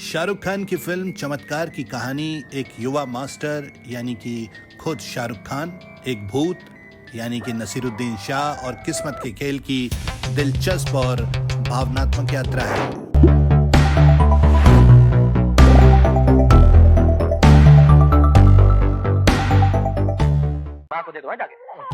शाहरुख खान की फिल्म चमत्कार की कहानी एक युवा मास्टर यानी कि खुद शाहरुख खान, एक भूत यानी कि नसीरुद्दीन शाह और किस्मत के खेल की दिलचस्प और भावनात्मक यात्रा है।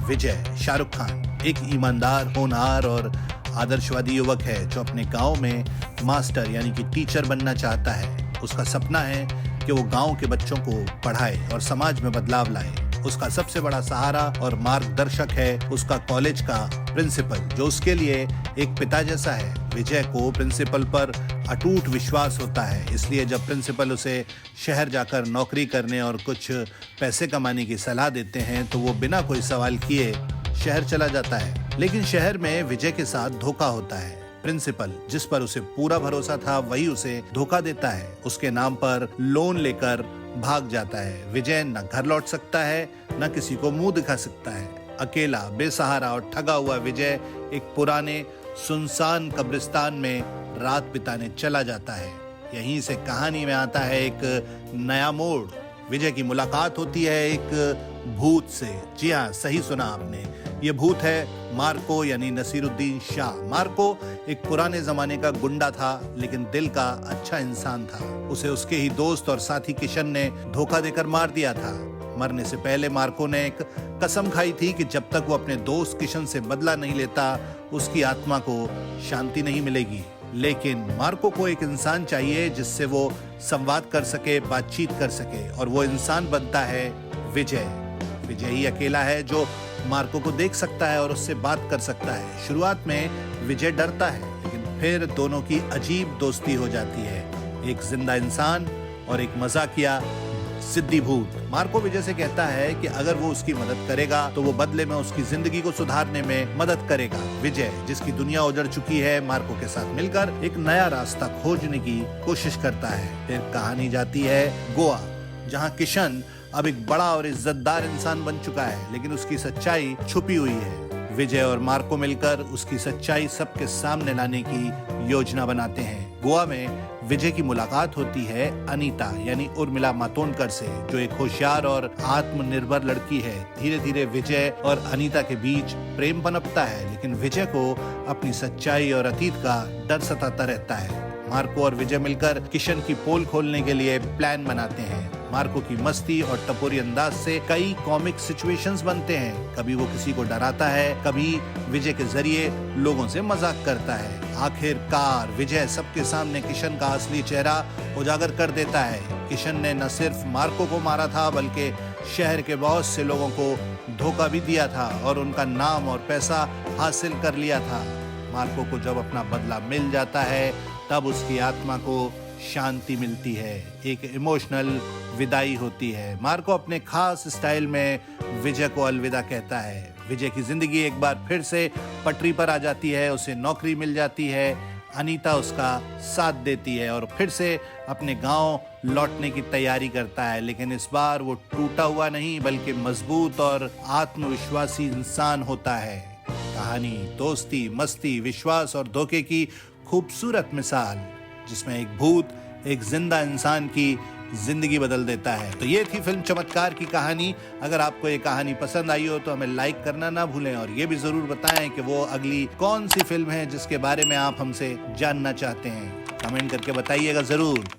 विजय शाहरुख खान एक ईमानदार, होनहार और आदर्शवादी युवक है जो अपने गांव में मास्टर यानी कि टीचर बनना चाहता है। उसका सपना है कि वो गांव के बच्चों को पढ़ाए और समाज में बदलाव लाए। उसका सबसे बड़ा सहारा और मार्गदर्शक है उसका कॉलेज का प्रिंसिपल, जो उसके लिए एक पिता जैसा है। विजय को प्रिंसिपल पर अटूट विश्वास होता है, इसलिए जब प्रिंसिपल उसे शहर जाकर नौकरी करने और कुछ पैसे कमाने की सलाह देते हैं तो वो बिना कोई सवाल किए शहर चला जाता है। लेकिन शहर में विजय के साथ धोखा होता है। प्रिंसिपल जिस पर उसे पूरा भरोसा था वही उसे धोखा देता है। उसके नाम पर लोन लेकर भाग जाता है। विजय न घर लौट सकता है न किसी को मुंह दिखा सकता है। अकेला, बेसहारा और ठगा हुआ विजय एक पुराने सुनसान कब्रिस्तान में रात बिताने चला जाता है। यहीं से कहानी में आता है एक नया मोड़। विजय की मुलाकात होती है एक भूत से। जी हाँ, सही सुना आपने, ये भूत है मार्को यानी नसीरुद्दीन शाह। मार्को एक पुराने जमाने का गुंडा था लेकिन दिल का अच्छा इंसान था। उसे उसके ही दोस्त और साथी किशन ने धोखा देकर मार दिया था। मरने से पहले मार्को ने एक कसम खाई थी कि जब तक वो अपने दोस्त किशन से बदला नहीं लेता उसकी आत्मा को शांति नहीं मिलेगी। लेकिन मार्को को एक इंसान चाहिए जिससे वो संवाद कर सके, बातचीत कर सके, और वो इंसान बनता है विजय। विजय ही अकेला है जो मार्को को देख सकता है और उससे बात कर सकता है। शुरुआत में विजय डरता है लेकिन फिर दोनों की अजीब दोस्ती हो जाती है। एक जिंदा इंसान और एक मजाकिया सिद्धि भूत। मार्को विजय से कहता है कि अगर वो उसकी मदद करेगा तो वो बदले में उसकी जिंदगी को सुधारने में मदद करेगा। विजय, जिसकी दुनिया उजड़ चुकी है, मार्को के साथ मिलकर एक नया रास्ता खोजने की कोशिश करता है। फिर कहानी जाती है गोवा, जहाँ किशन अब एक बड़ा और इज्जतदार इंसान बन चुका है लेकिन उसकी सच्चाई छुपी हुई है। विजय और मार्को मिलकर उसकी सच्चाई सबके सामने लाने की योजना बनाते हैं। गोवा में विजय की मुलाकात होती है अनीता यानी उर्मिला मातोंडकर से, जो एक होशियार और आत्मनिर्भर लड़की है। धीरे धीरे विजय और अनीता के बीच प्रेम पनपता है लेकिन विजय को अपनी सच्चाई और अतीत का डर सताता रहता है। मार्को और विजय मिलकर किशन की पोल खोलने के लिए प्लान बनाते हैं। मार्को की मस्ती और टपोरी अंदाज से कई कॉमिक सिचुएशंस बनते हैं। कभी वो किसी को डराता है, कभी विजय के जरिए लोगों से मजाक करता है। आखिरकार विजय सबके सामने किशन का असली चेहरा उजागर कर देता है। किशन ने न सिर्फ मार्को को मारा था बल्कि शहर के बहुत से लोगों को धोखा भी दिया था और उनका नाम और पैसा हासिल कर लिया था। मार्को को जब अपना बदला मिल जाता है तब उसकी आत्मा को शांति मिलती है। एक इमोशनल विदाई होती है। मार्को अपने खास स्टाइल में विजय को अलविदा कहता है। विजय की जिंदगी एक बार फिर से पटरी पर आ जाती है। उसे नौकरी मिल जाती है, अनीता उसका साथ देती है और फिर से अपने गांव लौटने की तैयारी करता है। लेकिन इस बार वो टूटा हुआ नहीं बल्कि मजबूत और आत्मविश्वासी इंसान होता है। कहानी दोस्ती, मस्ती, विश्वास और धोखे की खूबसूरत मिसाल, जिसमें एक भूत एक जिंदा इंसान की जिंदगी बदल देता है। तो ये थी फिल्म चमत्कार की कहानी। अगर आपको ये कहानी पसंद आई हो तो हमें लाइक करना ना भूलें और ये भी जरूर बताएं कि वो अगली कौन सी फिल्म है जिसके बारे में आप हमसे जानना चाहते हैं। कमेंट करके बताइएगा जरूर।